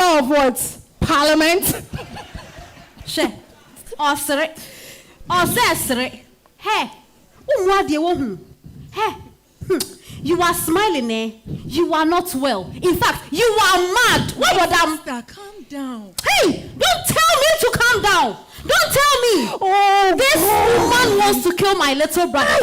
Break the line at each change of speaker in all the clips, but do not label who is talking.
member of what? Parliament?
She. Osere. Osere. Hey. What do you want? Hey. You are smiling, eh? You are not well. In fact, you are mad. What was that?
Sister, calm down.
Hey, don't tell me to calm down. Don't tell me.
Oh,
this woman wants to kill my little brother.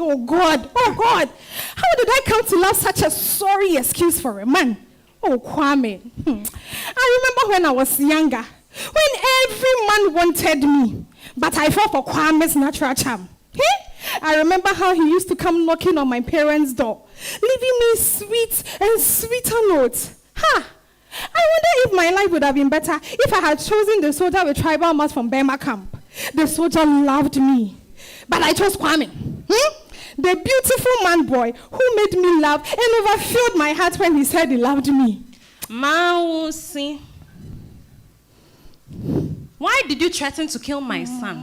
Oh God. Oh God. How did I come to love such a sorry excuse for a man? Oh, Kwame. I remember when I was younger, when every man wanted me, but I fell for Kwame's natural charm. I remember how he used to come knocking on my parents' door, leaving me sweet and sweeter notes. I wonder if my life would have been better if I had chosen the soldier with tribal marks from Burma camp. The soldier loved me, but I chose Kwame. The beautiful man boy who made me laugh and overfilled my heart when he said he loved me.
Mausi, why did you threaten to kill my son?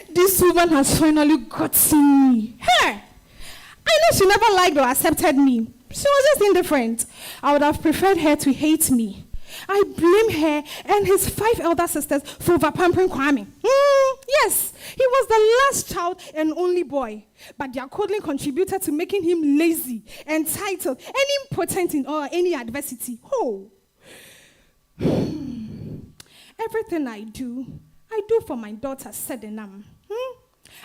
This woman has finally gotten me. Hey! I know she never liked or accepted me. She was just indifferent. I would have preferred her to hate me. I blame her and his 5 elder sisters for over-pampering Kwame. Yes, he was the last child and only boy. But their coddling contributed to making him lazy, entitled, and impotent in any adversity. Everything I do for my daughter, Sedenam.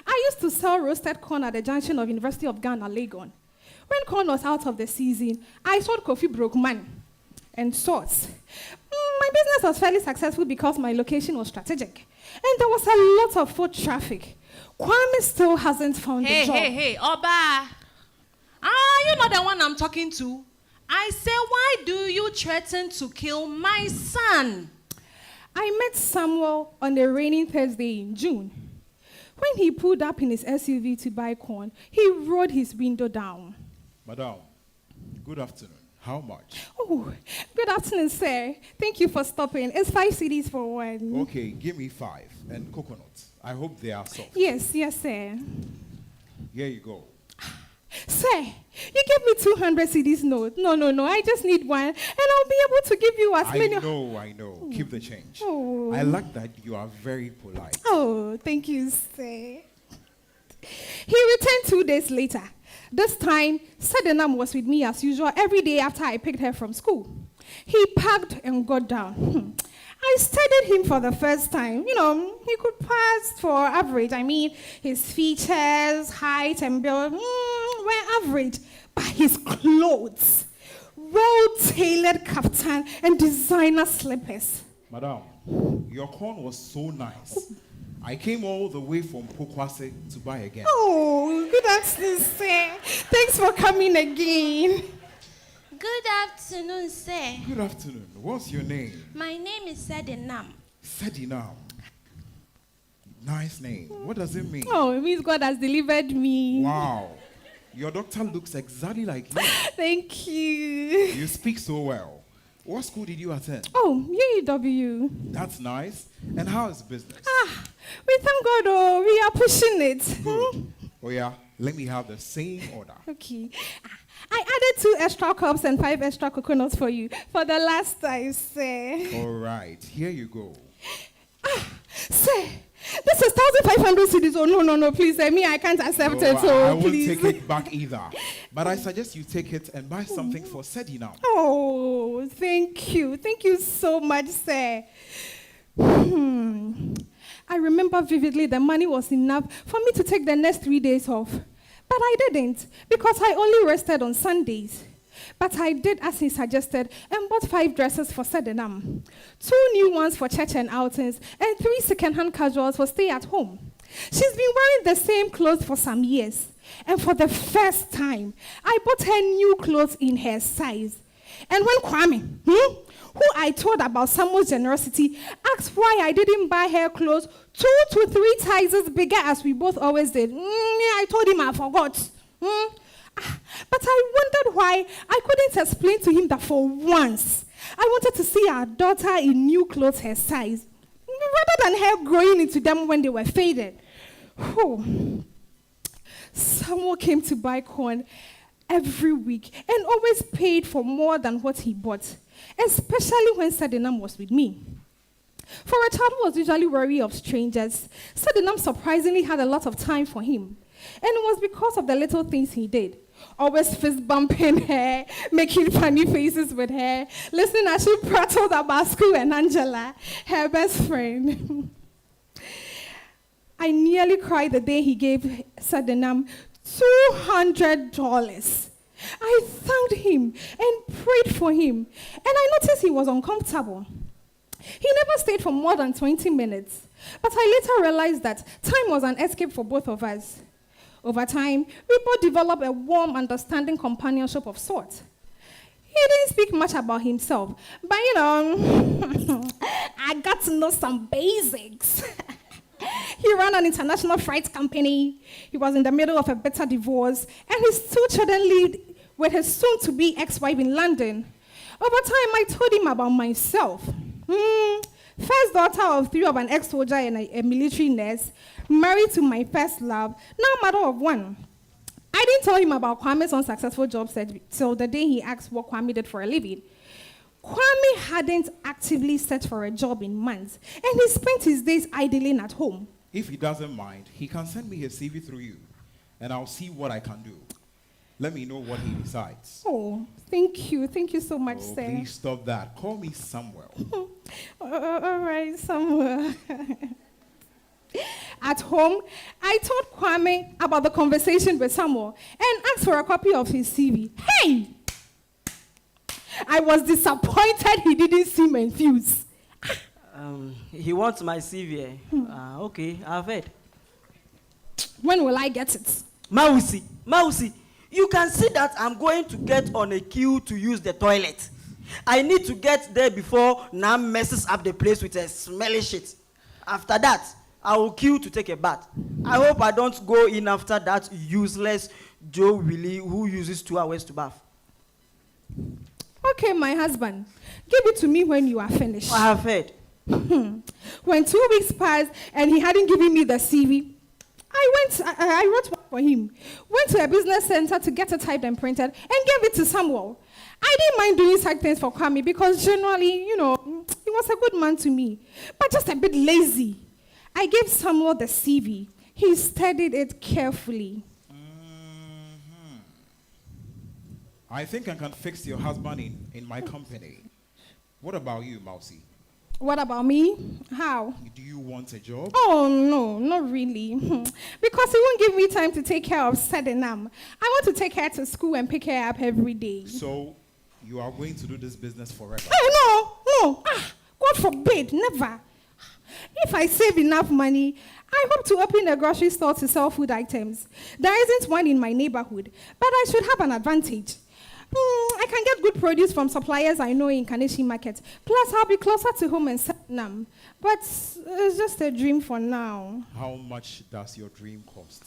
I used to sell roasted corn at the junction of University of Ghana, Legon. When corn was out of the season, I sold coffee brokeman and sorts. My business was fairly successful because my location was strategic. And there was a lot of foot traffic. Kwame still hasn't found a job.
Hey, Oba. You're not the one I'm talking to. I say, why do you threaten to kill my son?
I met Samuel on a rainy Thursday in June. When he pulled up in his SUV to buy corn, he rolled his window down.
Madam, good afternoon. How much?
Oh, good afternoon, sir. Thank you for stopping. It's 5 CDs for one.
Okay, give me 5. And coconuts. I hope they are soft.
Yes, sir.
Here you go.
Sir, you gave me 200 CDs note. No. I just need one, and I'll be able to give you as many.
I know. Keep the change.
Oh.
I like that you are very polite.
Oh, thank you, sir. He returned 2 days later. This time, Sadenam was with me as usual every day after I picked her from school. He packed and got down. I studied him for the first time. He could pass for average. I mean, his features, height, and build were average. But his clothes, well-tailored kaftan and designer slippers.
Madam, your corn was so nice. I came all the way from Pokwase to buy again.
Oh, good afternoon, sir. Thanks for coming again.
Good afternoon, sir.
Good afternoon. What's your name?
My name is Sedenam.
Sedenam. Nice name. What does it mean?
Oh, it means God has delivered me.
Wow. Your doctor looks exactly like you.
Thank you.
You speak so well. What school did you attend?
Oh, UW.
That's nice. And how is business?
We thank God, we are pushing it.
Good. Oh yeah, let me have the same order.
Okay. I added 2 extra cups and 5 extra coconuts for you for the last time, sir.
All right, here you go.
Sir, this is 1,500 CDs. Oh, no, please. I can't accept it.
I won't
please.
take it back either. But I suggest you take it and buy something for Sedi now.
Oh, thank you. Thank you so much, sir. I remember vividly the money was enough for me to take the next 3 days off. But I didn't, because I only rested on Sundays. But I did as he suggested and bought 5 dresses for Sedenam, 2 new ones for church and outings, and 3 second-hand casuals for stay at home. She's been wearing the same clothes for some years. And for the first time, I bought her new clothes in her size. And when Kwame, who I told about Samuel's generosity, asked why I didn't buy her clothes 2 to 3 sizes bigger as we both always did, I told him I forgot. But I wondered why I couldn't explain to him that for once, I wanted to see our daughter in new clothes her size, rather than her growing into them when they were faded. Samuel came to buy corn, every week and always paid for more than what he bought, especially when Sadinam was with me. For a child who was usually wary of strangers, Sadinam surprisingly had a lot of time for him. And it was because of the little things he did. Always fist bumping her, making funny faces with her, listening as she prattled about school and Angela, her best friend. I nearly cried the day he gave Sadinam $200. I thanked him and prayed for him, and I noticed he was uncomfortable. He never stayed for more than 20 minutes, but I later realized that time was an escape for both of us. Over time, we both developed a warm, understanding companionship of sorts. He didn't speak much about himself, but I got to know some basics. He ran an international freight company. He was in the middle of a bitter divorce, and his 2 children lived with his soon-to-be ex-wife in London. Over time, I told him about myself. First daughter of 3 of an ex-soldier and a military nurse, married to my first love, now mother of 1. I didn't tell him about Kwame's unsuccessful job search till the day he asked what Kwame did for a living. Kwame hadn't actively searched for a job in months, and he spent his days idling at home.
If he doesn't mind, he can send me his CV through you, and I'll see what I can do. Let me know what he decides.
Oh, thank you. Thank you so much,
Oh,
sir.
please stop that. Call me Samuel.
All right, Samuel. At home, I told Kwame about the conversation with Samuel and asked for a copy of his CV. Hey! I was disappointed he didn't seem enthused.
He wants my CV. Okay, I've heard.
When will I get it?
Mausi, you can see that I'm going to get on a queue to use the toilet. I need to get there before Nam messes up the place with a smelly shit. After that, I will queue to take a bath. I hope I don't go in after that useless Joe Willie who uses 2 hours to bath.
Okay, my husband. Give it to me when you are finished.
I have heard.
When 2 weeks passed and he hadn't given me the CV, I wrote one for him, went to a business center to get it typed and printed, and gave it to Samuel. I didn't mind doing such things for Kwame because generally, he was a good man to me, but just a bit lazy. I gave Samuel the CV. He studied it carefully.
I think I can fix your husband in my company. What about you, Mausi?
What about me? How?
Do you want a job?
Oh, no, not really. Because he won't give me time to take care of Sadinam. I want to take her to school and pick her up every day.
So, you are going to do this business forever?
Oh, no. God forbid, never. If I save enough money, I hope to open a grocery store to sell food items. There isn't one in my neighborhood, but I should have an advantage. I can get good produce from suppliers I know in Kaneshi Market. Plus, I'll be closer to home in Satnam. But it's just a dream for now.
How much does your dream cost?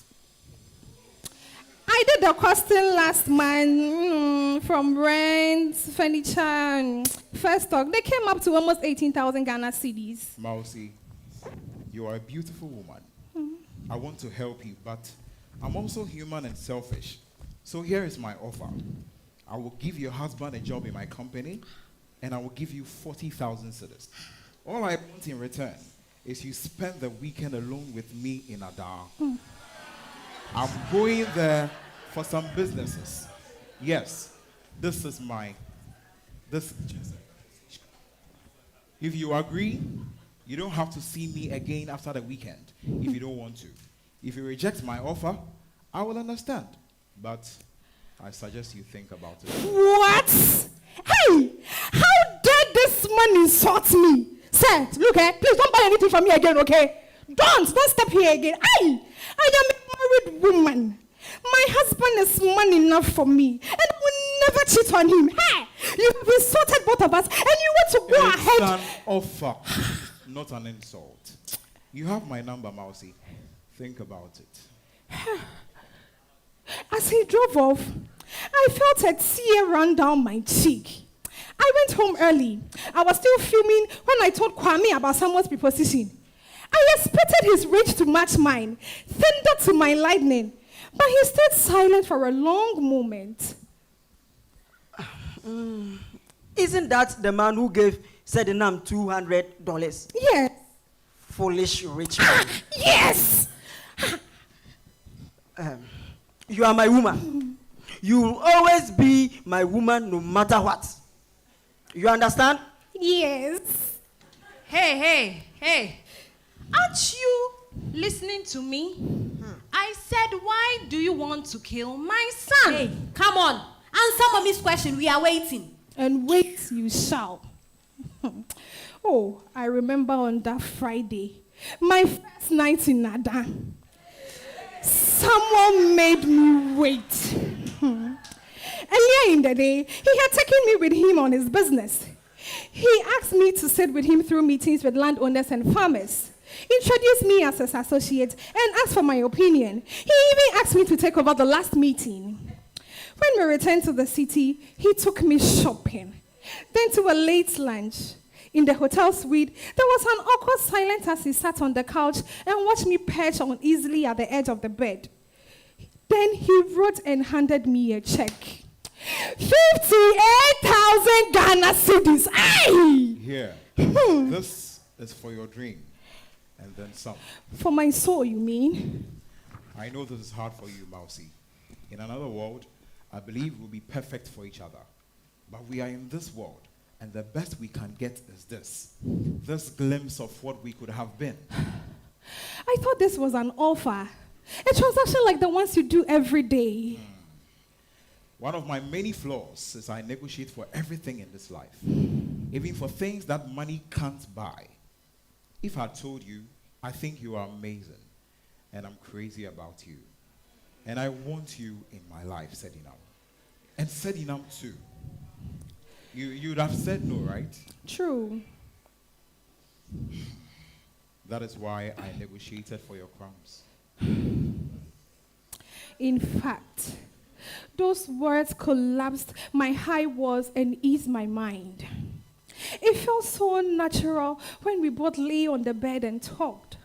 I did the costing last month from rent, furniture, and first stock. They came up to almost 18,000 Ghana cedis.
Mausi, you are a beautiful woman. I want to help you, but I'm also human and selfish. So here is my offer. I will give your husband a job in my company, and I will give you 40,000 cedis. All I want in return is you spend the weekend alone with me in Adar. I'm going there for some businesses. Yes, this is If you agree, you don't have to see me again after the weekend if you don't want to. If you reject my offer, I will understand. But I suggest you think about it.
What? Hey! How dare this man insult me? Sir, look, please don't buy anything from me again, okay? Don't step here again. I am a married woman. My husband is man enough for me, and I will never cheat on him. Hey! You have insulted both of us, and you want to go
It's
ahead.
an offer, not an insult. You have my number, Mausi. Think about it.
As he drove off, I felt a tear run down my cheek. I went home early. I was still fuming when I told Kwame about someone's preposition. I expected his rage to match mine, thunder to my lightning. But he stayed silent for a long moment.
Isn't that the man who gave Sedinam $200?
Yes.
Foolish rich man.
Yes!
You are my woman. You will always be my woman no matter what. You understand?
Yes.
Hey. Aren't you listening to me? I said, why do you want to kill my son?
Hey, come on. Answer mommy's question. We are waiting.
And wait you shall. Oh, I remember on that Friday, my first night in Nada. Someone made me wait. Earlier in the day, he had taken me with him on his business. He asked me to sit with him through meetings with landowners and farmers, introduced me as his associate, and asked for my opinion. He even asked me to take over the last meeting. When we returned to the city, he took me shopping, then to a late lunch. In the hotel suite, there was an awkward silence as he sat on the couch and watched me perch uneasily at the edge of the bed. Then he wrote and handed me a check. 58,000 Ghana cedis. Aye!
Here. This is for your dream. And then some.
For my soul, you mean?
I know this is hard for you, Mousy. In another world, I believe we'll be perfect for each other. But we are in this world. And the best we can get is this glimpse of what we could have been.
I thought this was an offer. A transaction like the ones you do every day.
One of my many flaws is I negotiate for everything in this life, even for things that money can't buy. If I told you, I think you are amazing, and I'm crazy about you, and I want you in my life, Sedinam. And Sedinam too. You'd have said no, right?
True.
That is why I negotiated for your crumbs.
In fact, those words collapsed my high walls and eased my mind. It felt so natural when we both lay on the bed and talked.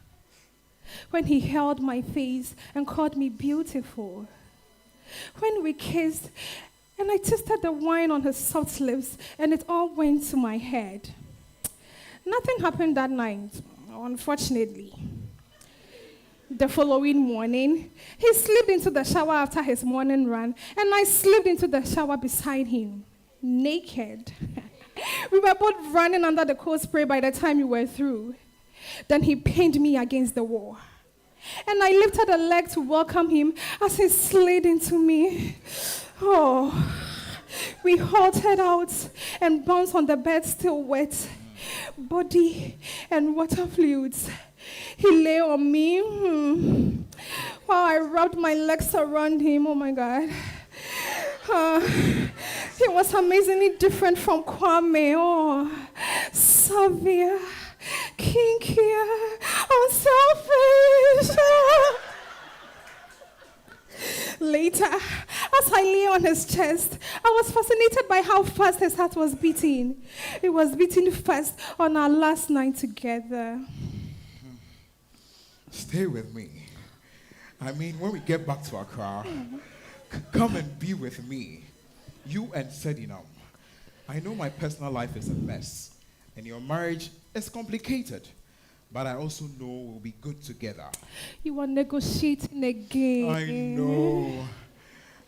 When he held my face and called me beautiful. When we kissed and I tasted the wine on his soft lips and it all went to my head. Nothing happened that night, unfortunately. The following morning, he slipped into the shower after his morning run, and I slipped into the shower beside him, naked. We were both running under the cold spray by the time we were through. Then he pinned me against the wall, and I lifted a leg to welcome him as he slid into me. Oh, we halted out and bounced on the bed still wet, body and water fluids. He lay on me while I rubbed my legs around him. Oh my God. He was amazingly different from Kwame. Oh, severe, kinkier, unselfish. Later, as I lay on his chest, I was fascinated by how fast his heart was beating. It was beating fast on our last night together.
Stay with me. I mean, when we get back to Accra, come and be with me. You and Sedinam. I know my personal life is a mess, and your marriage is complicated, but I also know we'll be good together.
You are negotiating again.
I know.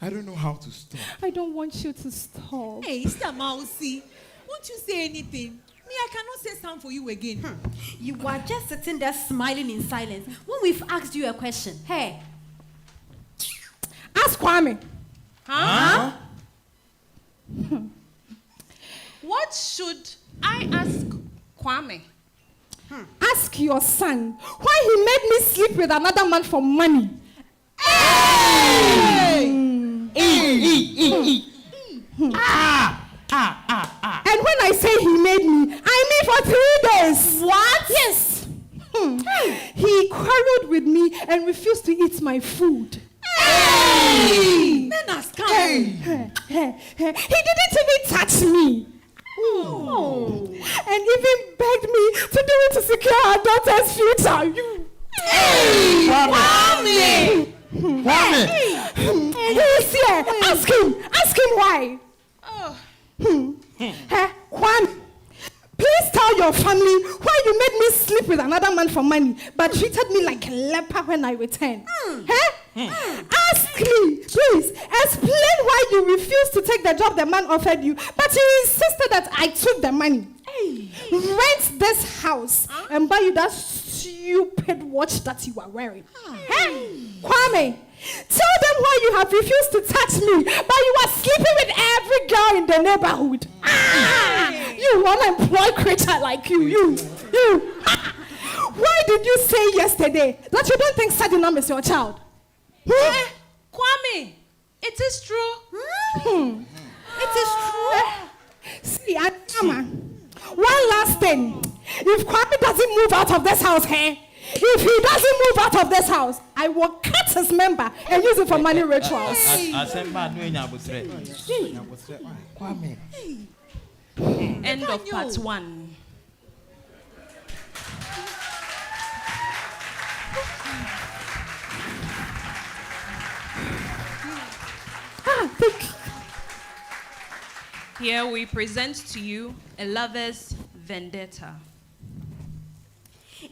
I don't know how to stop.
I don't want you to stop.
Hey, Mr. Mousy, won't you say anything? Me, I cannot say something for you again.
You are just sitting there smiling in silence when we've asked you a question. Hey.
Ask Kwame.
Huh? What should I ask Kwame?
Ask your son why he made me sleep with another man for money. And when I say he made me, I mean for 3 days. What? Yes. He quarreled with me and refused to eat my food.
Men are scum.
He didn't even touch me. And even begged me to do it to secure our daughter's future.
Kwame!
Kwame.
He's here. Ask him why. Kwame, please tell your family why you made me sleep with another man for money, but treated me like a leper when I returned. Ask me, please. Explain why you refused to take the job the man offered you, but you insisted that I took the money. Rent this house and buy you that stupid watch that you are wearing. Kwame, tell them why you have refused to touch me, but you are sleeping with every girl in the neighborhood. You unemployed creature like you. Why did you say yesterday that you don't think Sadinam is your child?
Kwame, it is true.
It is true. See, Mama, one last thing. If Kwame doesn't move out of this house, if he doesn't move out of this house, I will cut his member and use it for money rituals.
End of part 1. Here we present to you a lover's vendetta.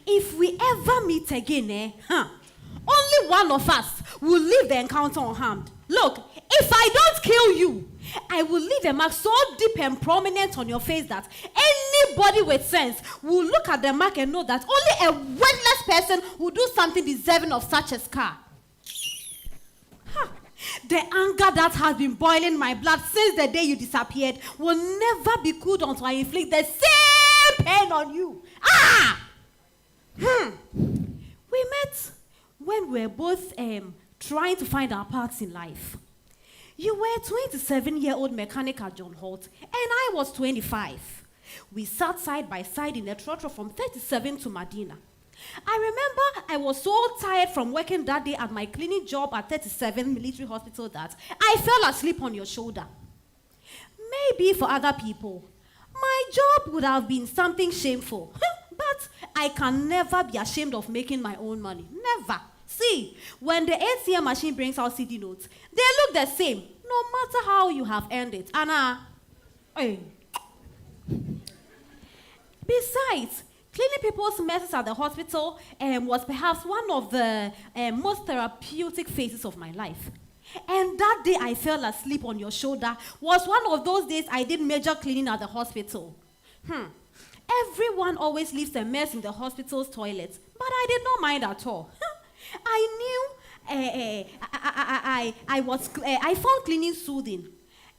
If we ever meet again, only one of us will leave the encounter unharmed. Look, if I don't kill you, I will leave a mark so deep and prominent on your face that anybody with sense will look at the mark and know that only a worthless person will do something deserving of such a scar. The anger that has been boiling my blood since the day you disappeared will never be cooled until I inflict the same pain on you. We met when we were both trying to find our paths in life. You were a 27-year-old mechanic at John Holt, and I was 25. We sat side by side in a trotro from 37 to Medina. I remember I was so tired from working that day at my cleaning job at 37 Military Hospital that I fell asleep on your shoulder. Maybe for other people, my job would have been something shameful. But I can never be ashamed of making my own money. Never. See, when the ATM machine brings out CD notes, they look the same, no matter how you have earned it. Anna, hey. Besides, cleaning people's messes at the hospital was perhaps one of the most therapeutic phases of my life. And that day I fell asleep on your shoulder was one of those days I did major cleaning at the hospital. Everyone always leaves a mess in the hospital's toilet, but I did not mind at all. I found cleaning soothing.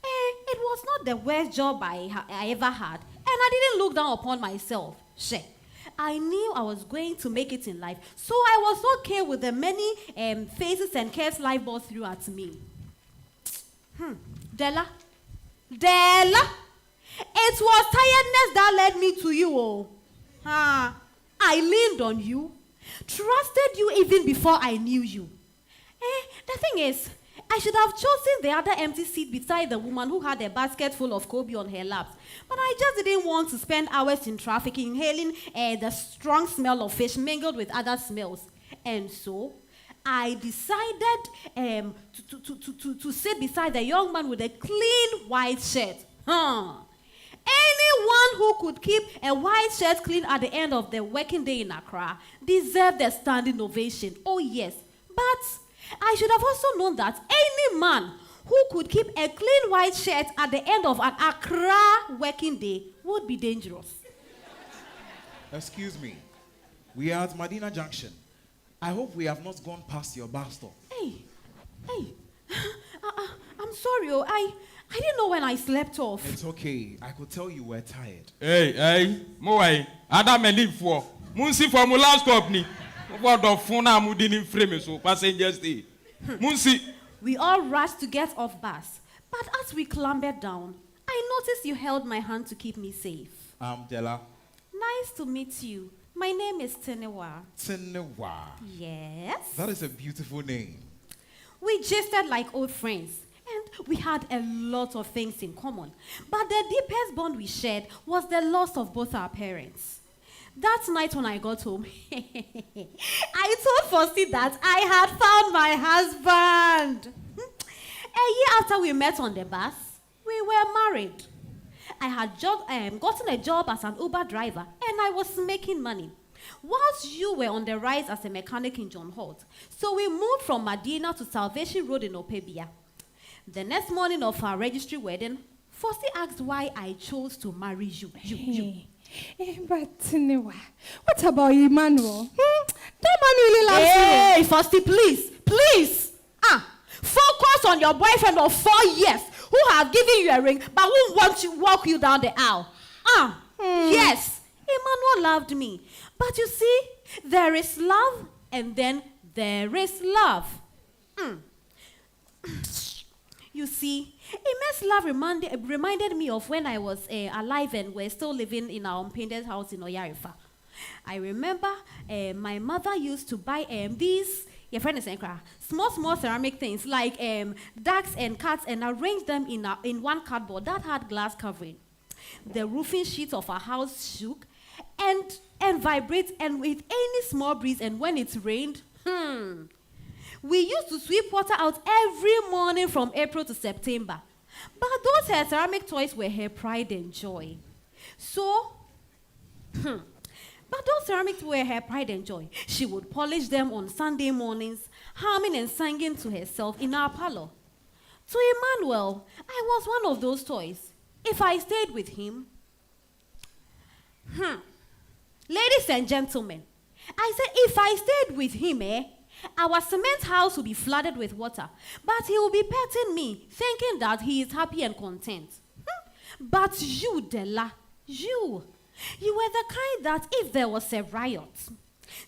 It was not the worst job I ever had, and I didn't look down upon myself. I knew I was going to make it in life, so I was okay with the many phases and curves life brought through at me. Della, it was tiredness that led me to you. I leaned on you, trusted you even before I knew you. The thing is, I should have chosen the other empty seat beside the woman who had a basket full of Kobe on her laps. But I just didn't want to spend hours in traffic inhaling the strong smell of fish mingled with other smells. And so, I decided to sit beside the young man with a clean white shirt. Anyone who could keep a white shirt clean at the end of the working day in Accra deserved a standing ovation. Oh yes, but I should have also known that any man who could keep a clean white shirt at the end of an Accra working day would be dangerous.
Excuse me. We are at Medina Junction. I hope we have not gone past your bus stop.
Hey, I'm sorry. I didn't know when I slept off.
It's okay. I could tell you were tired.
Hey, Moai, Adam and leave for Munsi for my last company. What the phone I'm didn't frame so passengers stay. Munsi.
We all rushed to get off bus, but as we clambered down, I noticed you held my hand to keep me safe.
Della.
Nice to meet you. My name is Tenewa.
Tenewa.
Yes.
That is a beautiful name.
We gisted like old friends, and we had a lot of things in common. But the deepest bond we shared was the loss of both our parents. That night when I got home, I told Fossy that I had found my husband. A year after we met on the bus, we were married. I had gotten a job as an Uber driver and I was making money. Whilst you were on the rise as a mechanic in John Holt, so we moved from Medina to Salvation Road in Opebia. The next morning of our registry wedding, Fossy asked why I chose to marry you.
But Newa, what about Emmanuel? That man really loves you.
Hey, Fossy, please. Focus on your boyfriend of 4 years who has given you a ring but who wants to walk you down the aisle. Yes, Emmanuel loved me. But you see, there is love and then there is love. You see, immense love reminded me of when I was alive and we're still living in our unpainted house in Oyarifa. I remember my mother used to buy these, your friend is accra, small ceramic things like ducks and cats and arrange them in one cardboard that had glass covering. The roofing sheets of our house shook and vibrated, and with any small breeze, and when it rained, we used to sweep water out every morning from April to September. But those her ceramic toys were her pride and joy. She would polish them on Sunday mornings, humming and singing to herself in our parlor. To Emmanuel, I was one of those toys. If I stayed with him, ladies and gentlemen, I said if I stayed with him, our cement house will be flooded with water, but he will be petting me, thinking that he is happy and content. But you, Della, you were the kind that if there was a riot,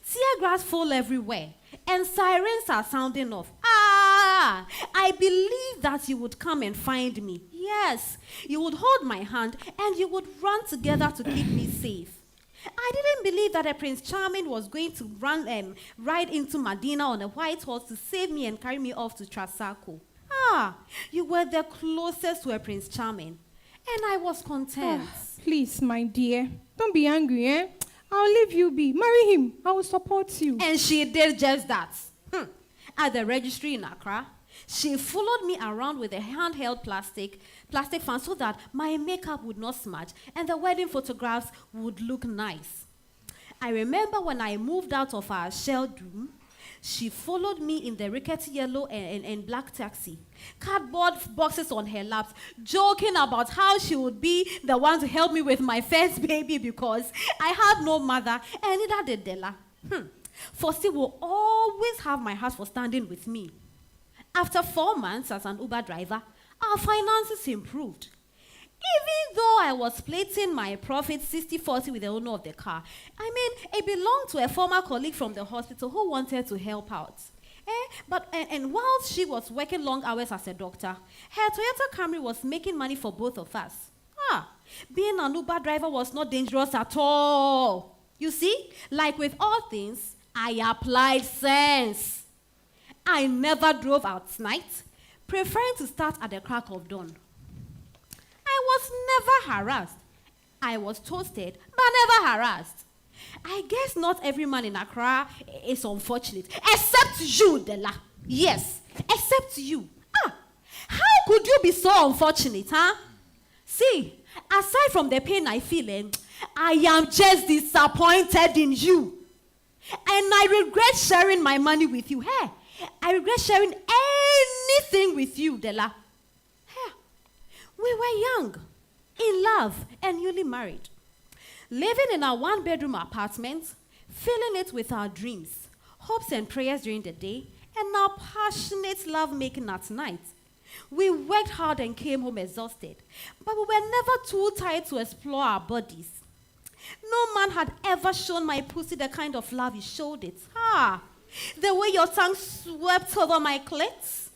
tear gas fall everywhere, and sirens are sounding off, I believe that you would come and find me. Yes, you would hold my hand, and you would run together to keep me safe. I didn't believe that a Prince Charming was going to ride into Medina on a white horse to save me and carry me off to Trasacco. You were the closest to a Prince Charming, and I was content.
Please, my dear, don't be angry, I'll leave you be. Marry him. I will support you.
And she did just that. At the registry in Accra, she followed me around with a handheld plastic fan so that my makeup would not smudge and the wedding photographs would look nice. I remember when I moved out of our shared room, she followed me in the rickety yellow and black taxi, cardboard boxes on her laps, joking about how she would be the one to help me with my first baby because I had no mother and neither did Della. Fossy will always have my heart for standing with me. After 4 months as an Uber driver, our finances improved. Even though I was splitting my profit 60-40 with the owner of the car, it belonged to a former colleague from the hospital who wanted to help out. And while she was working long hours as a doctor, her Toyota Camry was making money for both of us. Being an Uber driver was not dangerous at all. You see, like with all things, I applied sense. I never drove at night, preferring to start at the crack of dawn. I was never harassed. I was toasted, but never harassed. I guess not every man in Accra is unfortunate, except you, Della. Yes, except you. How could you be so unfortunate, See, aside from the pain I feel, I am just disappointed in you. And I regret sharing my money with you. I regret sharing anything with you, Della. We were young, in love, and newly married. Living in our one-bedroom apartment, filling it with our dreams, hopes and prayers during the day, and our passionate love-making at night. We worked hard and came home exhausted, but we were never too tired to explore our bodies. No man had ever shown my pussy the kind of love you showed it. The way your tongue swept over my clit,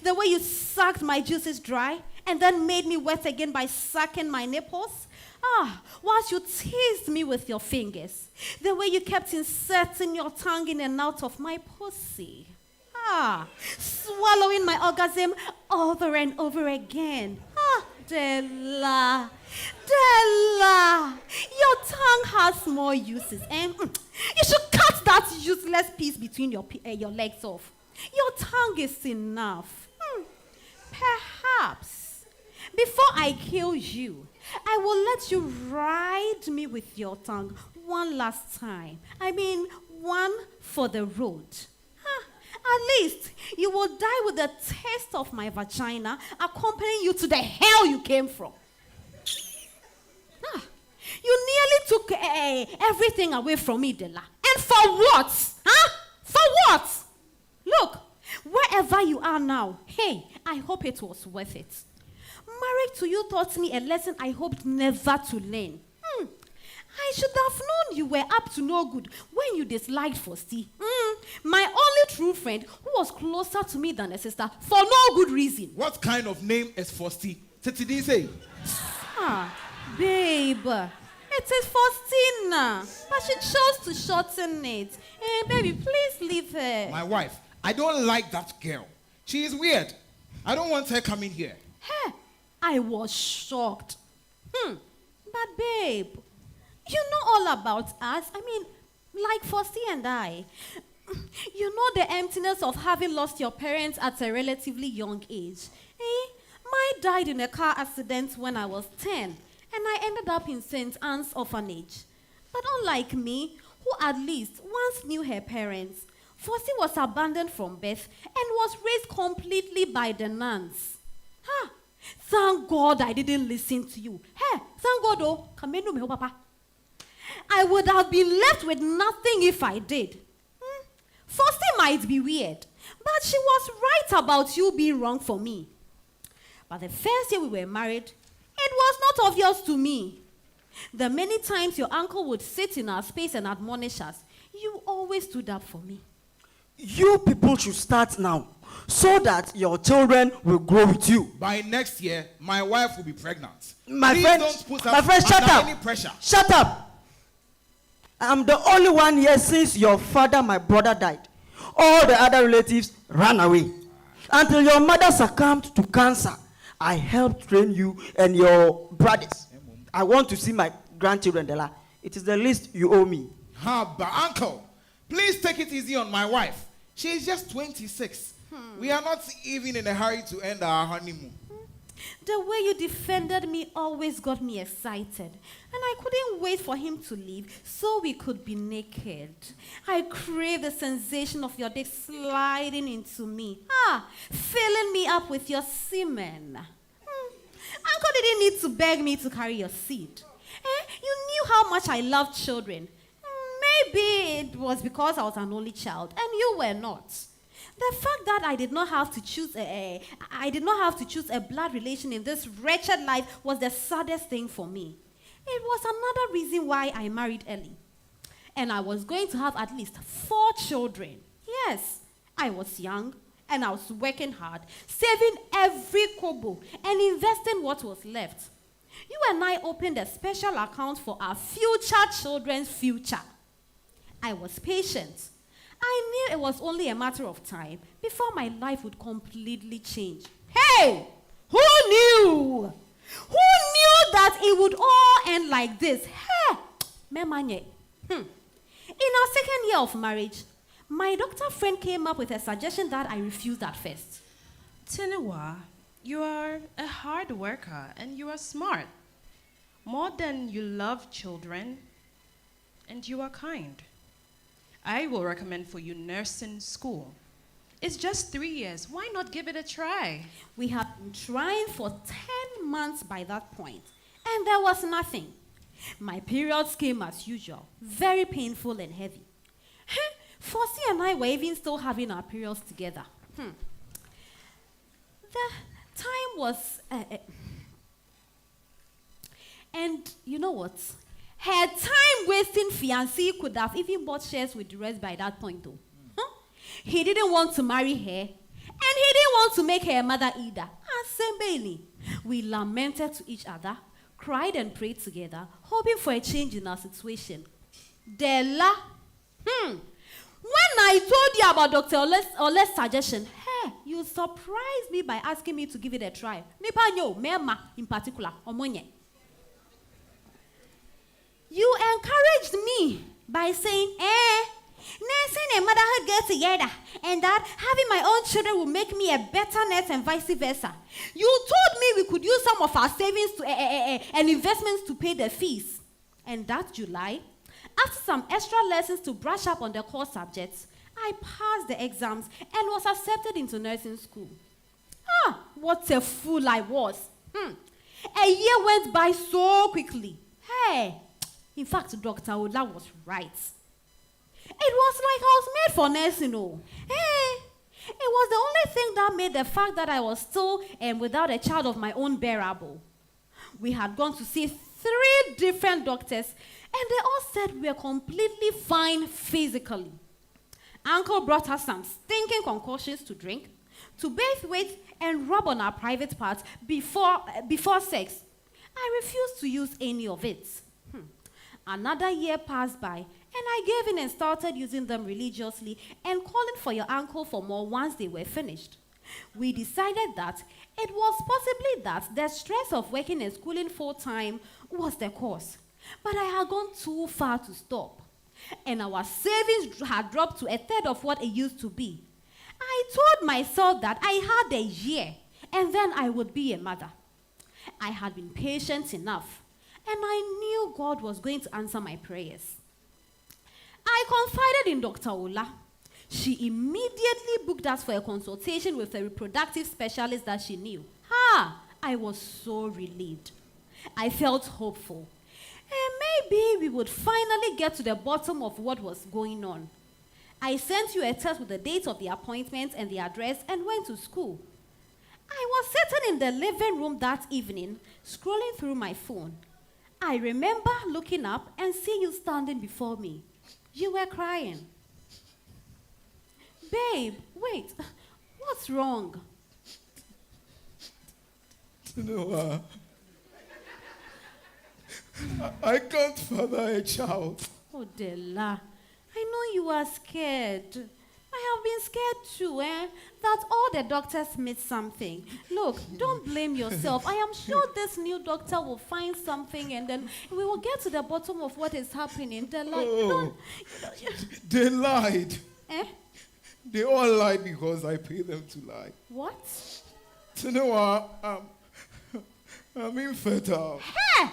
the way you sucked my juices dry and then made me wet again by sucking my nipples. Whilst you teased me with your fingers, the way you kept inserting your tongue in and out of my pussy. Swallowing my orgasm over and over again. Della, your tongue has more uses. And you should cut that useless piece between your legs off. Your tongue is enough. Perhaps before I kill you, I will let you ride me with your tongue one last time. I mean, one for the road. At least you will die with the taste of my vagina accompanying you to the hell you came from. You nearly took everything away from me, Della. And for what? For what? Look, wherever you are now, hey, I hope it was worth it. Married to you taught me a lesson I hoped never to learn. I should have known you were up to no good when you disliked Fosti. My only true friend who was closer to me than a sister for no good reason.
What kind of name is Fosti? Titi say.
Babe, it is Faustina, but she chose to shorten it. Baby, please leave her.
My wife, I don't like that girl. She is weird. I don't want her coming here.
Hey, I was shocked. But babe, you know all about us. I mean, like Fosti and I. You know the emptiness of having lost your parents at a relatively young age. Mine died in a car accident when I was 10, and I ended up in St. Anne's orphanage. But unlike me, who at least once knew her parents, Fosti was abandoned from birth and was raised completely by the nuns. Thank God I didn't listen to you. Hey, thank God, oh, kamenu me papa. I would have been left with nothing if I did. Fosti might be weird, but she was right about you being wrong for me. But the first year we were married, it was not obvious to me. The many times your uncle would sit in our space and admonish us, you always stood up for me.
You people should start now, so that your children will grow with you.
By next year, my wife will be pregnant.
My
Please
friend,
don't put
my
us
friend, shut
under
up.
any pressure.
Shut up. I'm the only one here since your father, my brother, died. All the other relatives ran away. Until your mother succumbed to cancer, I helped train you and your brothers. I want to see my grandchildren, Della. It is the least you owe me.
But uncle, please take it easy on my wife. She is just 26. We are not even in a hurry to end our honeymoon.
The way you defended me always got me excited. And I couldn't wait for him to leave so we could be naked. I craved the sensation of your dick sliding into me. Filling me up with your semen. Uncle didn't need to beg me to carry your seed. You knew how much I loved children. Maybe it was because I was an only child and you were not. The fact that I did not have to choose a blood relation in this wretched life was the saddest thing for me. It was another reason why I married early. And I was going to have at least 4 children. Yes, I was young and I was working hard, saving every kobo and investing what was left. You and I opened a special account for our future children's future. I was patient. I knew it was only a matter of time before my life would completely change. Hey! Who knew? Who knew that it would all end like this? Hey! Memanye. In our second year of marriage, my doctor friend came up with a suggestion that I refused at first.
Tinewa, you are a hard worker and you are smart. More than you love children, and you are kind. I will recommend for you nursing school. It's just 3 years. Why not give it a try?
We had been trying for 10 months by that point, and there was nothing. My periods came as usual, very painful and heavy. Fosti and I were even still having our periods together. The time was... and you know what? Her time-wasting fiancé could have even bought shares with the rest by that point, though. He didn't want to marry her, and he didn't want to make her a mother either. Assembly. We lamented to each other, cried and prayed together, hoping for a change in our situation. Della, when I told you about Dr. Ole's suggestion, hey, You surprised me by asking me to give it a try. Nipa nyo, mema in particular, omonye. You encouraged me by saying, nursing and motherhood go together, and that having my own children will make me a better nurse and vice versa. You told me we could use some of our savings to, and investments to pay the fees. And that July, after some extra lessons to brush up on the core subjects, I passed the exams and was accepted into nursing school. What a fool I was. A year went by so quickly. Hey, in fact, Dr. Ola was right. It was like I was made for nursing, Hey, it was the only thing that made the fact that I was still without a child of my own bearable. We had gone to see 3 different doctors, and they all said we were completely fine physically. Uncle brought us some stinking concoctions to drink, to bathe with, and rub on our private parts before sex. I refused to use any of it. Another year passed by, and I gave in and started using them religiously and calling for your uncle for more once they were finished. We decided that it was possibly that the stress of working and schooling full-time was the cause. But I had gone too far to stop, and our savings had dropped to 1/3 of what it used to be. I told myself that I had a year, and then I would be a mother. I had been patient enough, and I knew God was going to answer my prayers. I confided in Dr. Ola. She immediately booked us for a consultation with a reproductive specialist that she knew. I was so relieved. I felt hopeful. And maybe we would finally get to the bottom of what was going on. I sent you a text with the date of the appointment and the address and went to school. I was sitting in the living room that evening, scrolling through my phone. I remember looking up and seeing you standing before me. You were crying. Babe, wait, what's wrong?
No, I can't father a child.
Oh, Della, I know you are scared. I have been scared too, that all the doctors missed something. Look, don't blame yourself. I am sure this new doctor will find something and then we will get to the bottom of what is happening. Della,
They lied.
Eh?
They all lied because I paid them to lie.
What?
You know, I'm infertile.
Hey!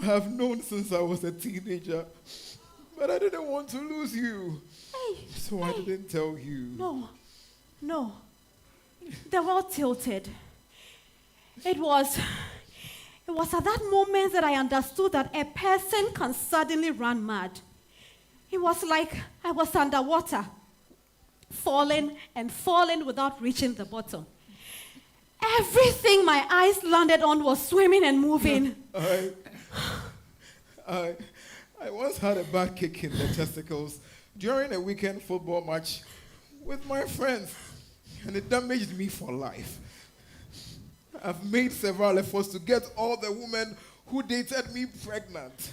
I have known since I was a teenager, but I didn't want to lose you. So I didn't tell you.
No. The world tilted. It was at that moment that I understood that a person can suddenly run mad. It was like I was underwater, falling and falling without reaching the bottom. Everything my eyes landed on was swimming and moving.
I once had a bad kick in the testicles during a weekend football match with my friends, and it damaged me for life. I've made several efforts to get all the women who dated me pregnant,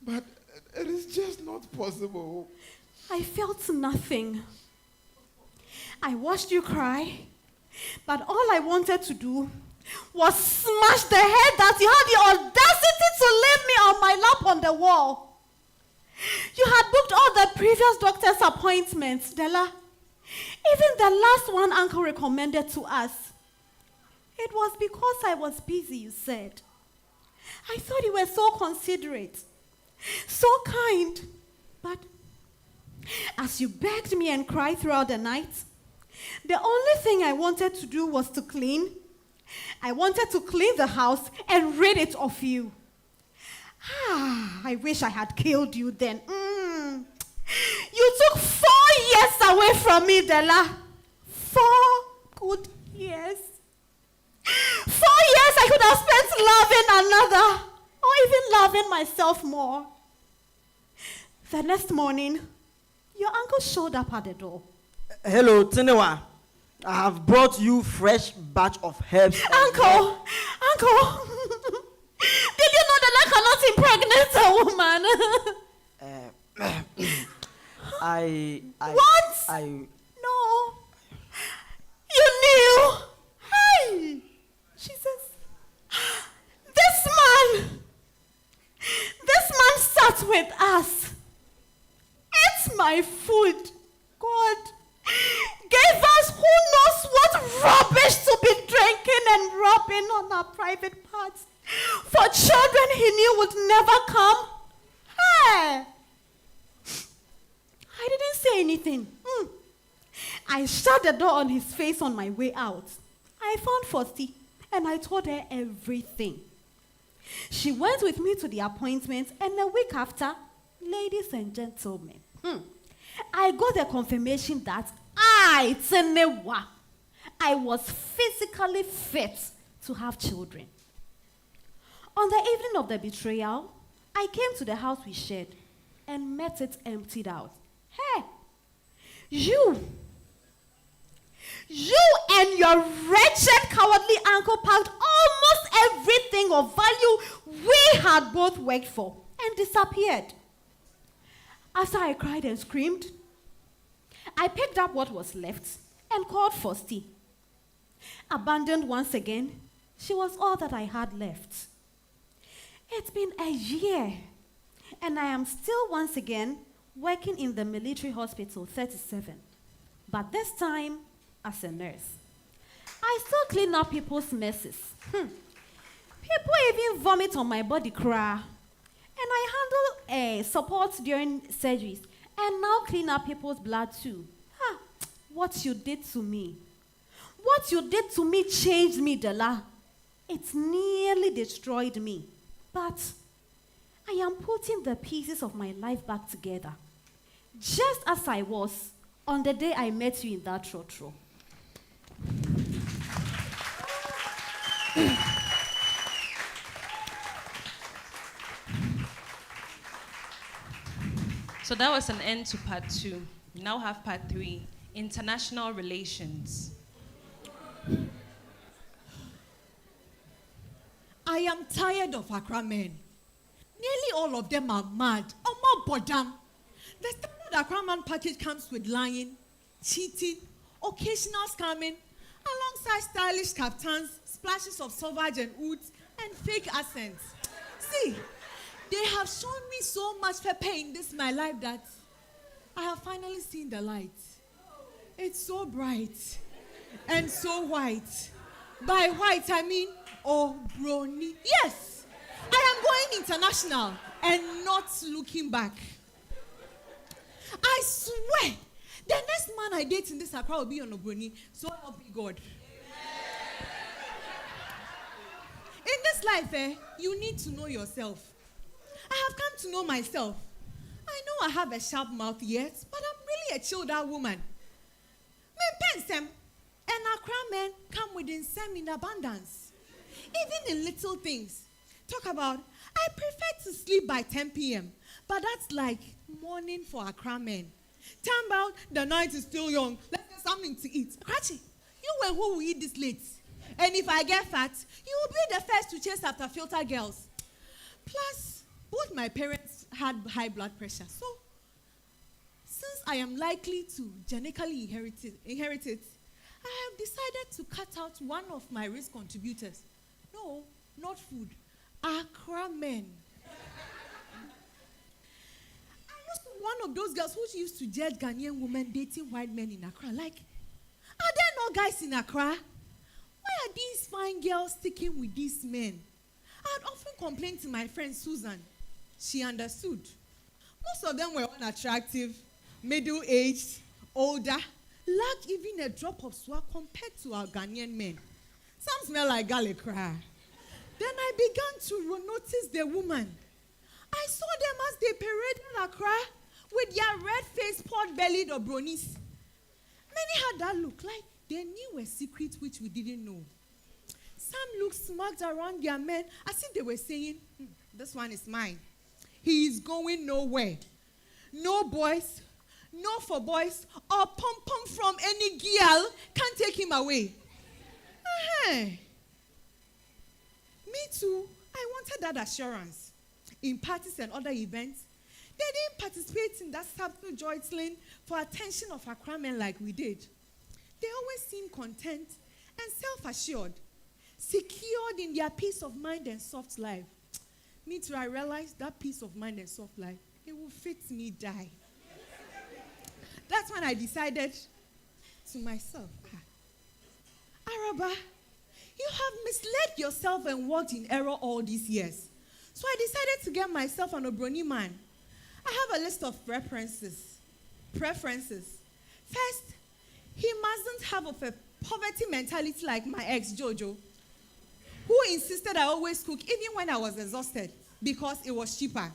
but it is just not possible.
I felt nothing. I watched you cry, but all I wanted to do was smash the head that you had the audacity to leave me on my lap on the wall. You had booked all the previous doctor's appointments, Della. Even the last one Uncle recommended to us. It was because I was busy, you said. I thought you were so considerate, so kind. But as you begged me and cried throughout the night, the only thing I wanted to do was to clean. I wanted to clean the house and rid it of you. I wish I had killed you then. You took 4 years away from me, Della. 4 good years. 4 years I could have spent loving another, or even loving myself more. The next morning, your uncle showed up at the door.
Hello, Tinewa. I have brought you fresh batch of herbs.
Uncle! Did you know that I cannot impregnate a woman?
I
What?
I
No. sat with us, ate my food. God gave us who knows what rubbish to be drinking and rubbing on our private parts for children he knew would never come. Hey! I didn't say anything. I shut the door on his face on my way out. I found Fosti and I told her everything. She went with me to the appointment, and a week after, ladies and gentlemen, I got the confirmation that I was physically fit to have children. On the evening of the betrayal, I came to the house we shared and met it emptied out. Hey, you and your wretched, cowardly uncle packed almost everything of value we had both worked for and disappeared. After I cried and screamed, I picked up what was left and called Fosti. Abandoned once again, she was all that I had left. It's been a year, and I am still once again working in the military hospital 37, but this time as a nurse. I still clean up people's messes. People even vomit on my body cry. And I handle support during surgeries and now clean up people's blood too. What you did to me. What you did to me changed me, Dela. It nearly destroyed me. But I am putting the pieces of my life back together. Just as I was on the day I met you in that trotro.
So that was an end to part 2. We now have part 3, international relations.
I am tired of Accra men. Nearly all of them are mad or more bodam. The standard Accra man package comes with lying, cheating, occasional scamming, alongside stylish kaftans, splashes of sauvage and oods, and fake accents. See, they have shown me so much for pain this my life that I have finally seen the light. It's so bright and so white. By white, I mean, oh, brony. Yes, I am going international and not looking back. I swear, the next man I date in this Accra will be on Obroni, so help me God. In this life, you need to know yourself. I have come to know myself. I know I have a sharp mouth yet, but I'm really a chilled out woman. Men pensem, and Accra men come within some in abundance. Even in little things. Talk about, I prefer to sleep by 10 p.m., but that's like morning for Accra men. Time about, the night is still young. Let's get something to eat. Krachi, you and who will eat this late? And if I get fat, you will be the first to chase after filter girls. Plus, both my parents had high blood pressure. So, since I am likely to genetically inherit it, I have decided to cut out one of my risk contributors. No, not food. Accra men. I used to be one of those girls who used to judge Ghanaian women dating white men in Accra. Like, are there no guys in Accra? Why are these fine girls sticking with these men? I would often complain to my friend Susan. She understood. Most of them were unattractive, middle-aged, older, lacked even a drop of swag compared to our Ghanaian men. Some smell like garlic cry. Then I began to notice the woman. I saw them as they paraded Accra with their red-faced, pot-bellied obronis. Many had that look like they knew a secret which we didn't know. Some looked smug around their men as if they were saying, this one is mine. He is going nowhere. No boys, no for boys, or pom-pom from any girl can take him away. Me too, I wanted that assurance. In parties and other events, they didn't participate in that subtle jostling for attention of Accra men like we did. They always seemed content and self-assured, secured in their peace of mind and soft life. Me too, I realized that peace of mind and soft life, it will fit me die. That's when I decided to myself, Araba, you have misled yourself and walked in error all these years. So I decided to get myself an Obroni man. I have a list of preferences. First, he mustn't have a poverty mentality like my ex Jojo, who insisted I always cook even when I was exhausted because it was cheaper.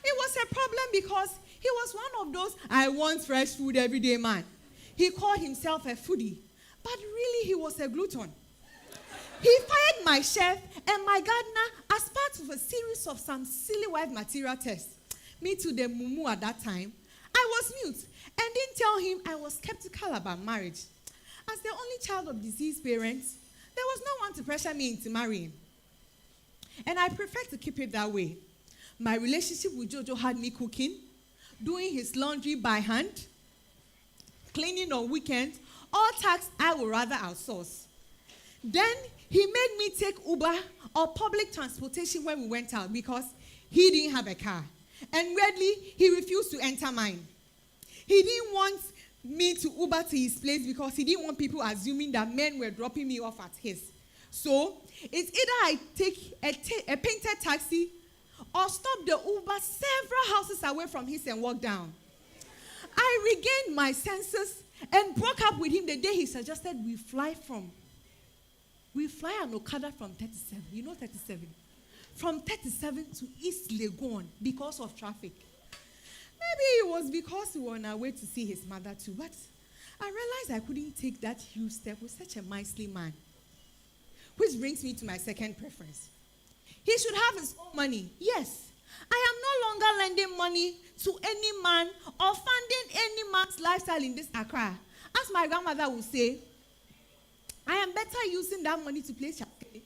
It was a problem because he was one of those I want fresh food every day man. He called himself a foodie, but really he was a glutton. He fired my chef and my gardener as part of a series of some silly wife material tests. Me to the mumu at that time, I was mute and didn't tell him I was skeptical about marriage. As the only child of deceased parents, there was no one to pressure me into marrying. And I preferred to keep it that way. My relationship with Jojo had me cooking, doing his laundry by hand, cleaning on weekends, all tasks I would rather outsource. Then he made me take Uber or public transportation when we went out because he didn't have a car. And weirdly, he refused to enter mine. He didn't want me to Uber to his place because he didn't want people assuming that men were dropping me off at his. So, it's either I take a painted taxi or stop the Uber several houses away from his and walk down. I regained my senses and broke up with him the day he suggested we fly an Okada from 37. You know 37? From 37 to East Legon because of traffic. Maybe it was because we were on our way to see his mother too, but I realized I couldn't take that huge step with such a miserly man. Which brings me to my second preference. He should have his own money. Yes, I am no longer lending money to any man or funding any man's lifestyle in this Accra. As my grandmother would say, I am better using that money to play chakere.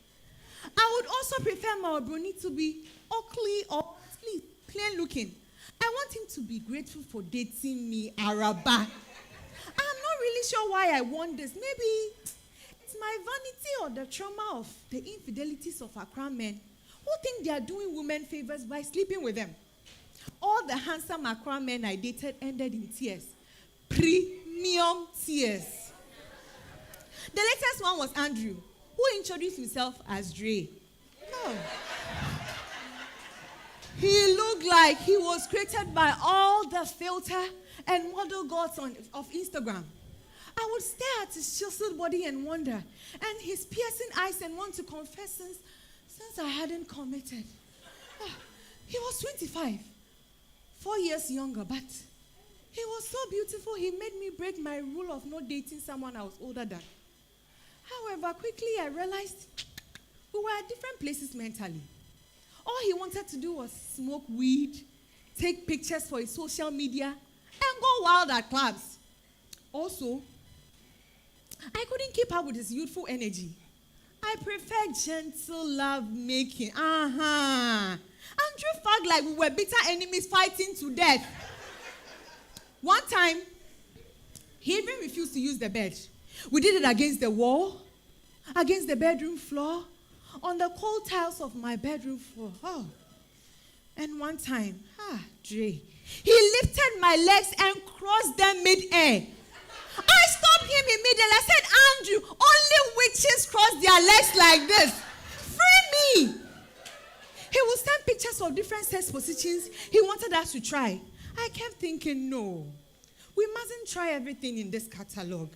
I would also prefer my Obroni to be ugly or plain looking. I want him to be grateful for dating me, Araba. I'm not really sure why I want this. Maybe it's my vanity or the trauma of the infidelities of Accra men who think they are doing women favors by sleeping with them. All the handsome Accra men I dated ended in tears. Premium tears. The latest one was Andrew, who introduced himself as Dre. No. He looked like he was created by all the filter and model gods of Instagram. I would stare at his chiseled body and wonder, and his piercing eyes and want to confess since I hadn't committed. He was 25, 4 years younger, but he was so beautiful he made me break my rule of not dating someone I was older than. However, quickly I realized we were at different places mentally. All he wanted to do was smoke weed, take pictures for his social media, and go wild at clubs. Also, I couldn't keep up with his youthful energy. I prefer gentle love making. Andrew felt like we were bitter enemies fighting to death. One time, he even refused to use the bed. We did it against the wall, against the bedroom floor, on the cold tiles of my bedroom floor. Oh. And one time, Dre, he lifted my legs and crossed them mid-air. I stopped him immediately. I said, Andrew, only witches cross their legs like this. Free me. He would send pictures of different sex positions he wanted us to try. I kept thinking, no, we mustn't try everything in this catalog.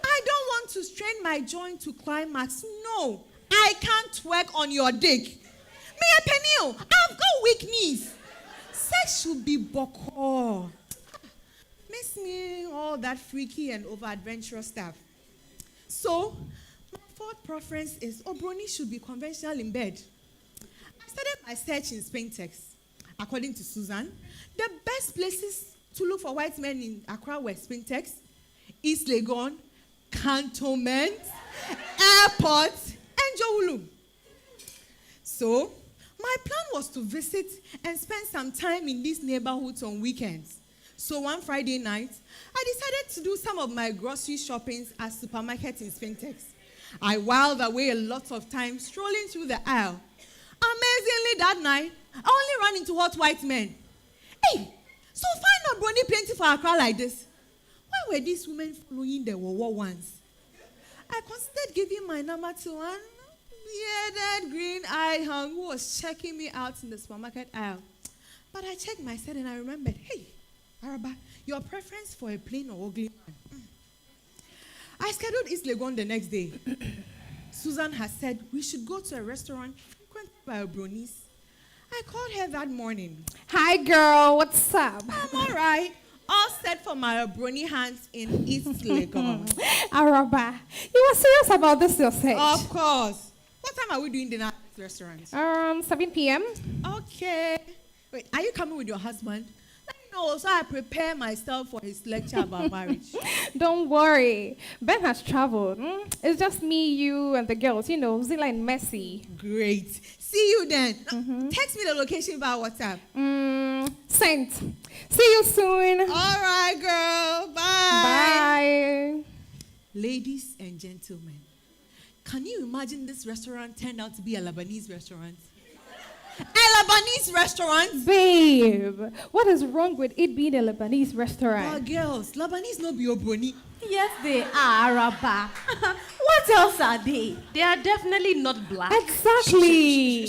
I don't want to strain my joint to climax. No, I can't work on your dick. Me a penny, I've got weak knees. Sex should be boko. Miss me all that freaky and over-adventurous stuff. So, my fourth preference is Obroni should be conventional in bed. I started my search in Spintex. According to Susan, the best places to look for white men in Accra were Spintex, East Legon, Cantonment, Airport, and Jowulu. So, my plan was to visit and spend some time in these neighborhoods on weekends. So one Friday night, I decided to do some of my grocery shoppings at supermarkets in Spintex. I whiled away a lot of time strolling through the aisle. Amazingly, Actually, that night, I only ran into hot white men. Hey, so find a brony plenty for Accra like this. Why were these women following the war ones? I considered giving my number to one bearded, green-eyed hunk who was checking me out in the supermarket aisle. But I checked my set and I remembered, hey, Araba, your preference for a plain or ugly man. I scheduled East Legon the next day. Susan has said we should go to a restaurant frequented by our bronies. I called her that morning.
Hi, girl. What's up?
I'm all right. All set for my brony hands in East Legon.
Araba, you were serious about this yourself.
Of course. What time are we doing dinner at the restaurant?
7 p.m.
Okay. Wait, are you coming with your husband? Let me know so I prepare myself for his lecture about marriage.
Don't worry. Ben has traveled. It's just me, you, and the girls. You know, Zilla and Messi.
Great. See you then. Text me the location via WhatsApp.
Sent. See you soon.
All right, girl. Bye.
Bye.
Ladies and gentlemen, can you imagine this restaurant turned out to be a Lebanese restaurant? A Lebanese restaurant?
Babe, what is wrong with it being a Lebanese
Oh,
restaurant?
girls, Lebanese no be obroni.
Yes, they are, Araba. What else are they?
They are definitely not black.
Exactly.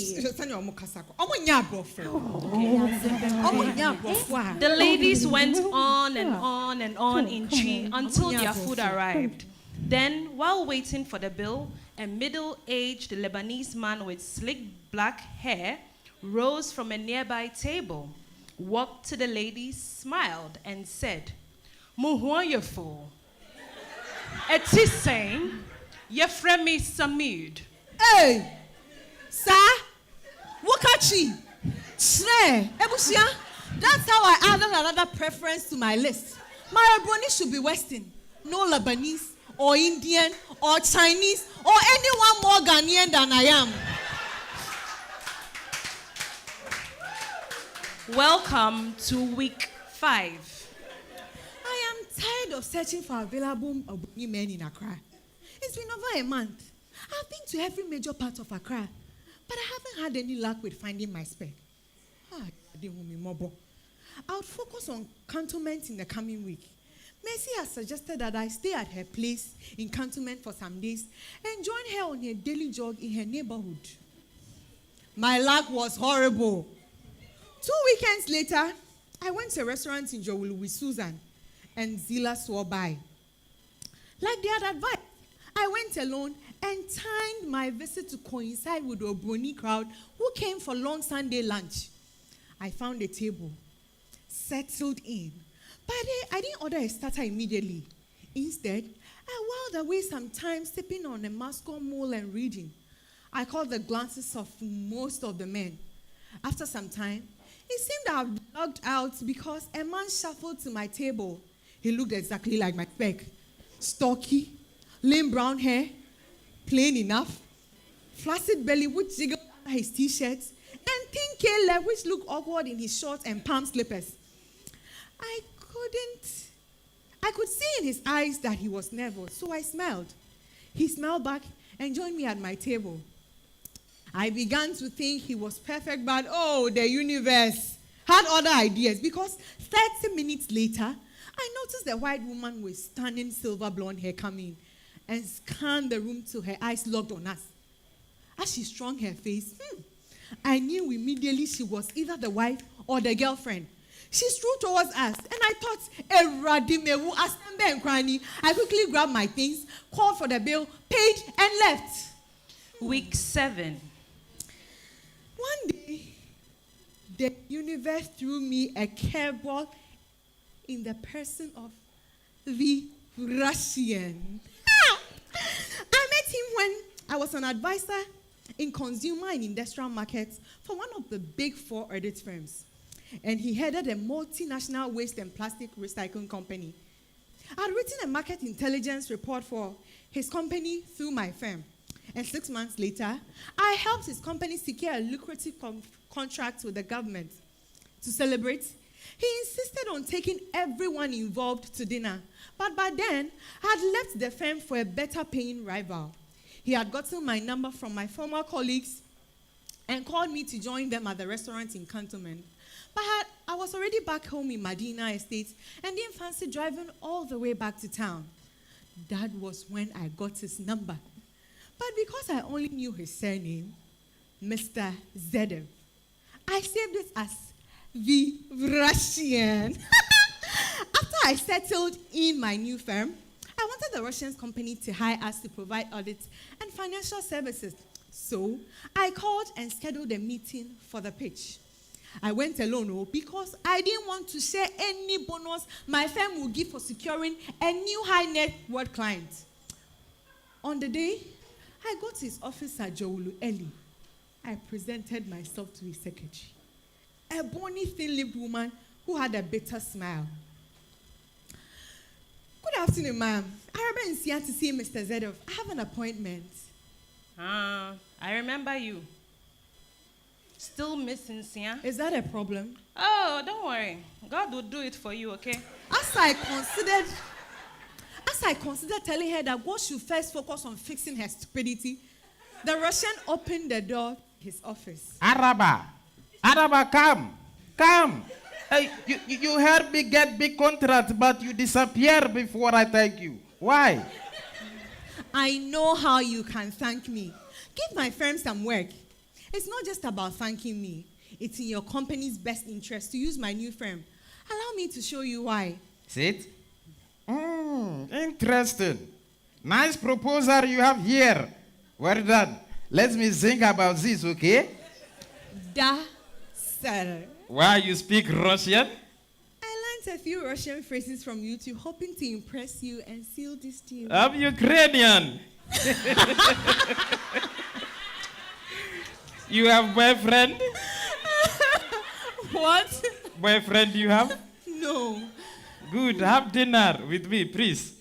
The ladies went on and on and on in Chi until their food arrived. Then, while waiting for the bill, a middle-aged Lebanese man with slick black hair rose from a nearby table, walked to the ladies, smiled, and said, "Muhwayefo. It is saying, Yefremi Samid."
Hey, sir, Wakachi, Shre, Ebusia. That's how I added another preference to my list. My brony should be Western, no Lebanese, or Indian, or Chinese, or anyone more Ghanaian than I am.
Welcome to week 5.
I am tired of searching for available Ogboni men in Accra. It's been over a month. I've been to every major part of Accra, but I haven't had any luck with finding my spec. I would focus on cantonment in the coming week. Mercy has suggested that I stay at her place in cantonment for some days and join her on a daily jog in her neighborhood. My luck was horrible. 2 weekends later, I went to a restaurant in Jowulu with Susan, and Zilla swore by. Like they had advised, I went alone and timed my visit to coincide with the Obroni crowd who came for long Sunday lunch. I found a table, settled in, but I didn't order a starter immediately. Instead, I whiled away some time sipping on a Moscow mule and reading. I caught the glances of most of the men. After some time, it seemed I had logged out because a man shuffled to my table. He looked exactly like my spec. Stocky, lame brown hair, plain enough, flaccid belly which jiggled under his t-shirts, and thin cane leg which looked awkward in his shorts and palm slippers. I could see in his eyes that he was nervous, so I smiled. He smiled back and joined me at my table. I began to think he was perfect, but oh, the universe had other ideas because 30 minutes later, I noticed the white woman with stunning silver blonde hair come in and scanned the room till her eyes locked on us. As she strung her face, I knew immediately she was either the wife or the girlfriend. She strode towards us, and I thought, I quickly grabbed my things, called for the bill, paid, and left.
Week 7.
One day, the universe threw me a curveball in the person of the Russian. I met him when I was an advisor in consumer and industrial markets for one of the big 4 audit firms. And he headed a multinational waste and plastic recycling company. I'd written a market intelligence report for his company through my firm. And 6 months later, I helped his company secure a lucrative contract with the government. To celebrate, he insisted on taking everyone involved to dinner. But by then, I had left the firm for a better paying rival. He had gotten my number from my former colleagues and called me to join them at the restaurant in Cantonment. But I was already back home in Medina Estate and didn't fancy driving all the way back to town. That was when I got his number. But because I only knew his surname, Mr. Zedev, I saved it as the Russian. After I settled in my new firm, I wanted the Russian company to hire us to provide audits and financial services. So I called and scheduled a meeting for the pitch. I went alone because I didn't want to share any bonus my firm would give for securing a new high net worth client. On the day, I got to his office at Jowulu early. I presented myself to his secretary, a bony, thin-lipped woman who had a bitter smile. Good afternoon, ma'am. I am here to see Mr. Zedov. I have an appointment.
I remember you. Still missing, Sia?
Is that a problem?
Oh, don't worry. God will do it for you, okay?
As I considered telling her that God should first focus on fixing her stupidity, the Russian opened the door to his office.
Araba, come. Hey, you helped me get big contract, but you disappear before I thank you. Why?
I know how you can thank me. Give my firm some work. It's not just about thanking me. It's in your company's best interest to use my new firm. Allow me to show you why.
Sit. Interesting. Nice proposal you have here. Well done. Let me think about this, okay?
Da, sir.
Why you speak Russian?
I learned a few Russian phrases from YouTube, hoping to impress you and seal this deal.
I'm Ukrainian. You have boyfriend?
What?
Boyfriend you have?
No.
Good. Have dinner with me, please.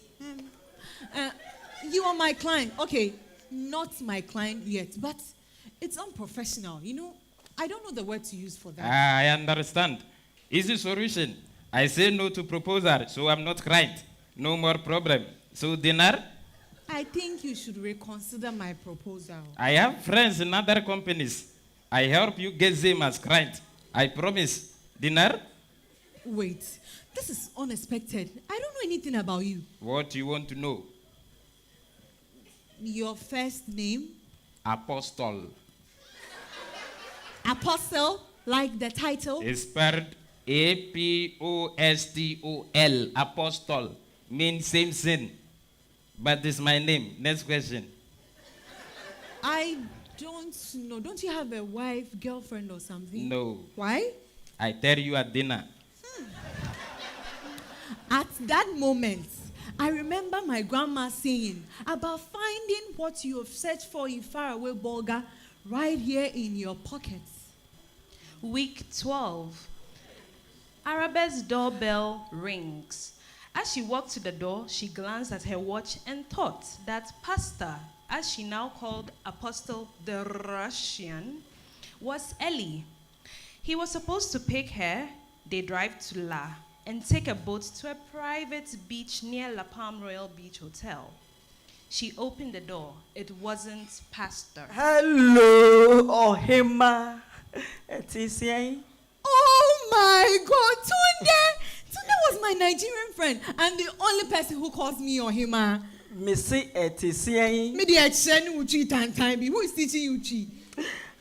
You are my client. Okay, not my client yet, but it's unprofessional. You know, I don't know the word to use for that.
I understand. Easy solution. I say no to proposal, so I'm not client. No more problem. So dinner?
I think you should reconsider my proposal.
I have friends in other companies. I help you get them as client. I promise. Dinner?
Wait, this is unexpected. I don't know anything about you.
What do you want to know?
Your first name?
Apostle.
Apostle, like the title?
It's spelled A-P-O-S-T-O-L. Apostle. Means same thing. But this is my name. Next question.
I don't know. Don't you have a wife, girlfriend or something?
No.
Why?
I tell you at dinner.
At that moment, I remember my grandma saying about finding what you have searched for in faraway Bulga right here in your pockets.
Week 12. Arabe's doorbell rings. As she walked to the door, she glanced at her watch and thought that Pastor, as she now called Apostle the Russian, was early. He was supposed to pick her. They drive to La and take a boat to a private beach near La Palm Royal Beach Hotel. She opened the door. It wasn't Pastor.
Hello, Ohima.
Oh my God, Tunde! Tunde was my Nigerian friend and the only person who calls me Ohima.
Missy Etisian.
Who is teaching you Chi?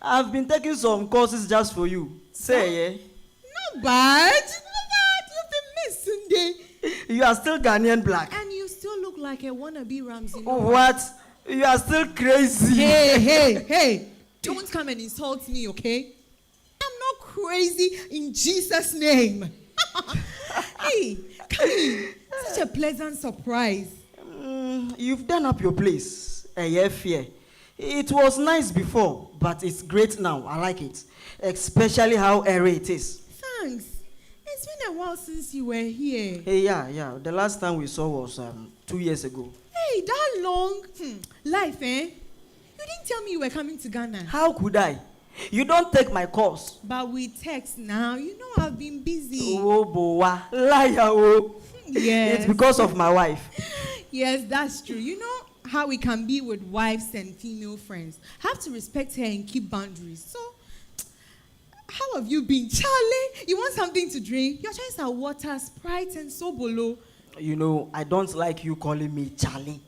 I've been taking some courses just for you. Say,
Not bad. You've been missing Sunday.
You are still Ghanaian black.
And you still look like a wannabe Ramsey.
What? You are still crazy.
Hey. Don't come and insult me, okay? I'm not crazy in Jesus' name. Hey, come in. Such a pleasant surprise.
You've done up your place. Fear. It was nice before, but it's great now. I like it. Especially how airy it is.
Thanks. It's been a while since you were here.
Hey, yeah. The last time we saw was 2 years ago.
Hey, that long life, eh? You didn't tell me you were coming to Ghana.
How could I? You don't take my course.
But we text now. You know I've been busy.
Oh, boa. Liar, oh.
Yes.
It's because of my wife.
Yes, that's true. You know, how we can be with wives and female friends. Have to respect her and keep boundaries. So, how have you been? Charlie, you want something to drink? Your choice are water, Sprite, and Sobolo.
You know, I don't like you calling me Charlie.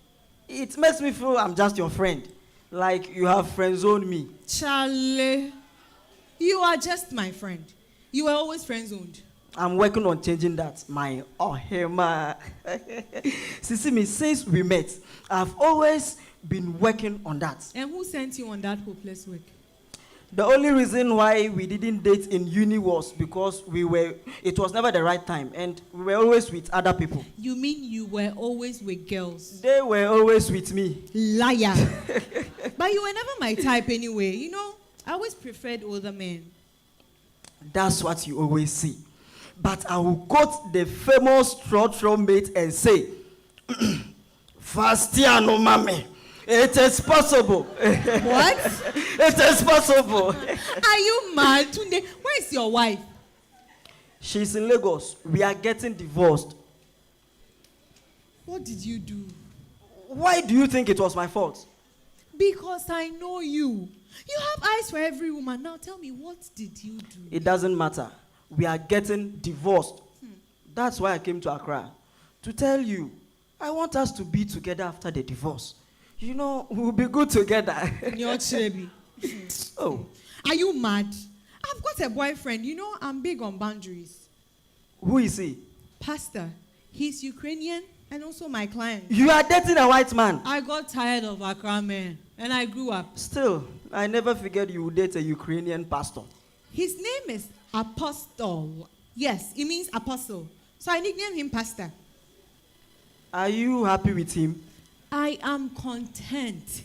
It makes me feel I'm just your friend. Like you have friend-zoned me.
Charlie, you are just my friend. You were always friend-zoned.
I'm working on changing that. My ohema. Sisimi, since we met, I've always been working on that.
And who sent you on that hopeless work?
The only reason why we didn't date in uni was because it was never the right time and we were always with other people.
You mean you were always with girls?
They were always with me.
Liar. But you were never my type anyway. You know, I always preferred older men.
That's what you always see. But I will quote the famous Trotro mate and say, Fastiano mame. It is possible.
What?
It is possible.
Are you mad? Tunde, where is your wife?
She's in Lagos. We are getting divorced.
What did you do?
Why do you think it was my fault?
Because I know you. You have eyes for every woman. Now tell me, what did you do?
It doesn't matter. We are getting divorced. That's why I came to Accra. To tell you, I want us to be together after the divorce. You know, we'll be good together.
Your baby.
Oh.
Are you mad? I've got a boyfriend. You know, I'm big on boundaries.
Who is he?
Pastor. He's Ukrainian and also my client.
You are dating a white man.
I got tired of Accra men and I grew up.
Still, I never figured you would date a Ukrainian pastor.
His name is Apostle. Yes, it means apostle. So I nicknamed him Pastor.
Are you happy with him?
I am content.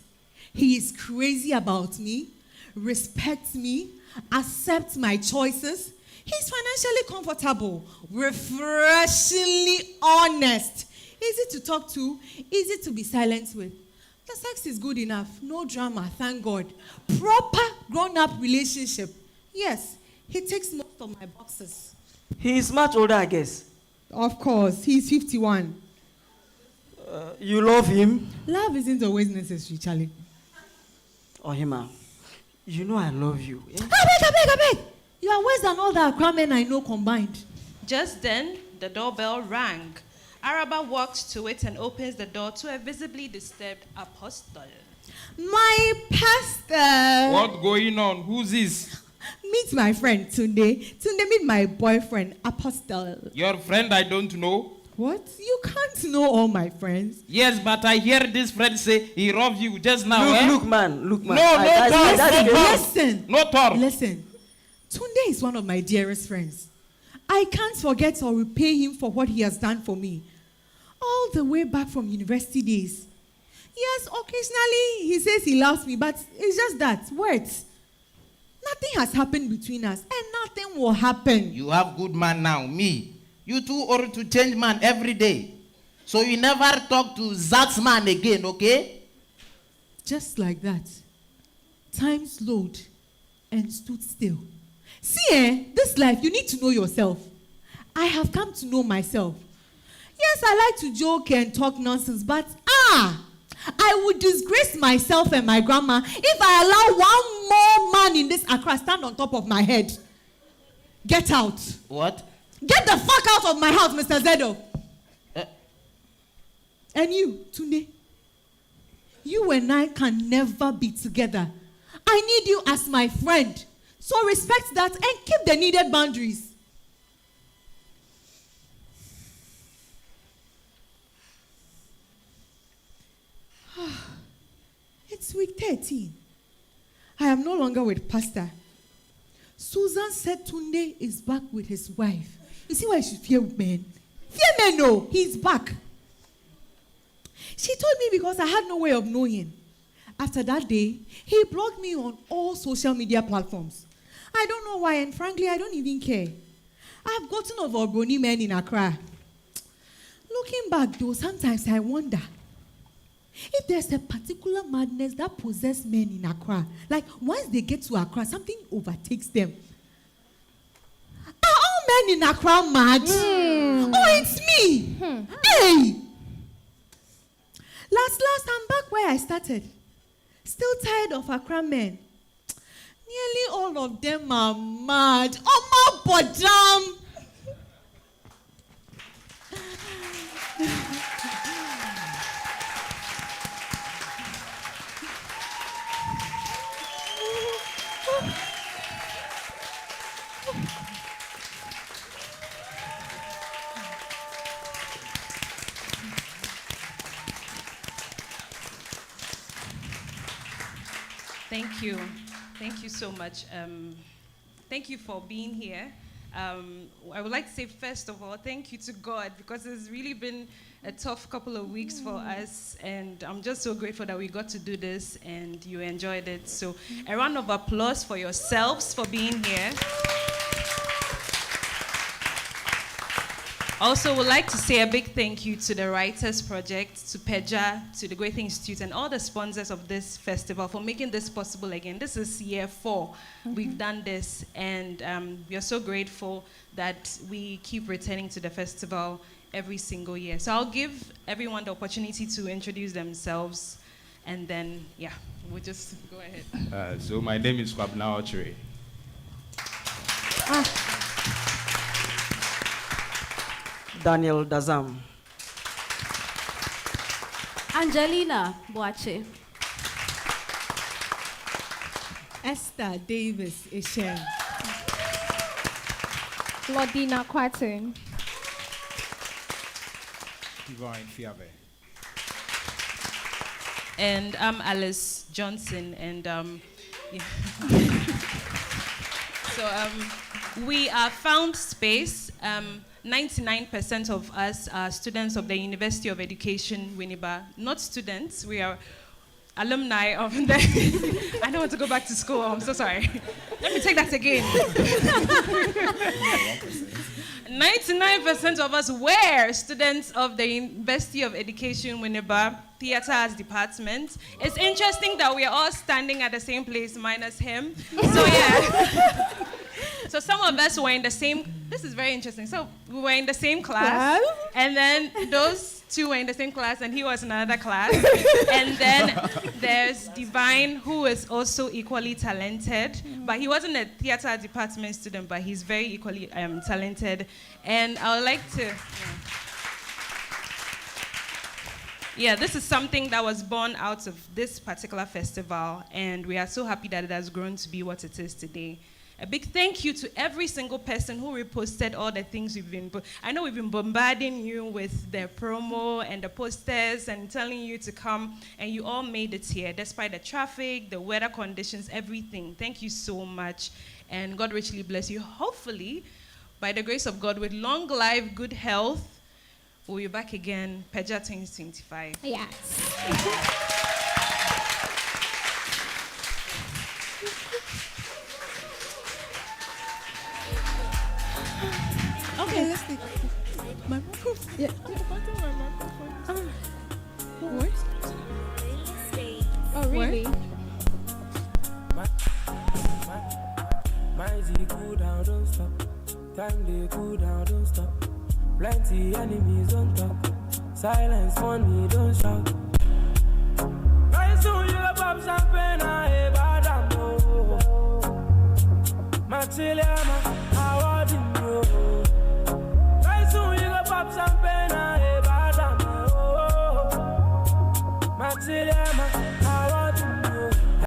He is crazy about me, respects me, accepts my choices. He's financially comfortable, refreshingly honest, easy to talk to, easy to be silent with. The sex is good enough, no drama, thank God. Proper grown-up relationship. Yes, he ticks most of my boxes.
He is much older, I guess.
Of course, he's 51.
You love him?
Love isn't always necessary, Charlie.
Ohima, you know I love you. Eh?
I beg. You are worse than all the Accra men I know combined.
Just then, the doorbell rang. Araba walks to it and opens the door to a visibly disturbed apostle.
My pastor.
What going on? Who's this?
Meet my friend Tunde. Tunde, meet my boyfriend, Apostle.
Your friend I don't know?
What? You can't know all my friends.
Yes, but I hear this friend say he robbed you just now.
Look, man.
No talk.
Listen.
No talk.
Listen. Tunde is one of my dearest friends. I can't forget or repay him for what he has done for me. All the way back from university days. Yes, occasionally he says he loves me, but it's just that. Words. Nothing has happened between us, and nothing will happen.
You have good man now, me. You too ought to change man every day. So you never talk to that man again, okay?
Just like that. Time slowed and stood still. See, this life, you need to know yourself. I have come to know myself. Yes, I like to joke and talk nonsense, but I would disgrace myself and my grandma if I allow one more man in this Accra stand on top of my head. Get out.
What?
Get the fuck out of my house, Mr. Zedo. And you, Tunde, you and I can never be together. I need you as my friend. So respect that and keep the needed boundaries. It's week 13. I am no longer with Pastor. Susan said Tunde is back with his wife. You see why you should fear men? Fear men, no. He's back. She told me because I had no way of knowing. After that day, he blocked me on all social media platforms. I don't know why, and frankly, I don't even care. I've gotten over Brony men in Accra. Looking back, though, sometimes I wonder if there's a particular madness that possesses men in Accra. Like, once they get to Accra, something overtakes them. Are all men in Accra mad? Oh, it's me. Hey! Last, I'm back where I started. Still tired of Accra men. Nearly all of them are mad. Oh my bodam!
Thank you. Thank you so much. Thank you for being here. I would like to say, first of all, thank you to God, because it's really been a tough couple of weeks for us, and I'm just so grateful that we got to do this and you enjoyed it. So a round of applause for yourselves for being here. Also, would like to say a big thank you to the Writers Project, to Peja, to the Great Institute, and all the sponsors of this festival for making this possible again. This is year 4. We've done this, and we are so grateful that we keep returning to the festival every single year. So I'll give everyone the opportunity to introduce themselves, and then, yeah, we'll just go ahead.
So my name is Kwabna Ochre.
Daniel Dazam.
Angelina Boache.
Esther Davis Ishem.
Lordina Quatin.
Divine Fiave.
And I'm Alice Johnson, and yeah. So we are Found Space. 99% of us are students of the University of Education, Winneba. Not students, we are alumni of the... I don't want to go back to school, I'm so sorry. Let me take that again. 99% of us were students of the University of Education, Winneba, Theatre Arts Department. It's interesting that we are all standing at the same place, minus him. So yeah. So some of us were in the same, this is very interesting. So we were in the same class, and then those two were in the same class, and he was in another class. And then there's Divine, who is also equally talented, but he wasn't a theater department student, but he's very equally talented. And I would like to, yeah, this is something that was born out of this particular festival, and we are so happy that it has grown to be what it is today. A big thank you to every single person who reposted all the things we've been... I know we've been bombarding you with the promo and the posters and telling you to come, and you all made it here, despite the traffic, the weather conditions, everything. Thank you so much, and God richly bless you. Hopefully, by the grace of God, with long life, good health, we'll be back again, Peja 2025.
Yes.
Okay, let's take my microphone.
Yeah.
What?
Oh, really?
Mighty cool down, don't stop. Time they cool down, don't stop. Plenty enemies don't talk. Silence, money, don't shout. Very soon you go pop champagne and a bad ammo. Maxiliama, how do you know? Very soon you go pop champagne and a bad ammo. Maxiliama.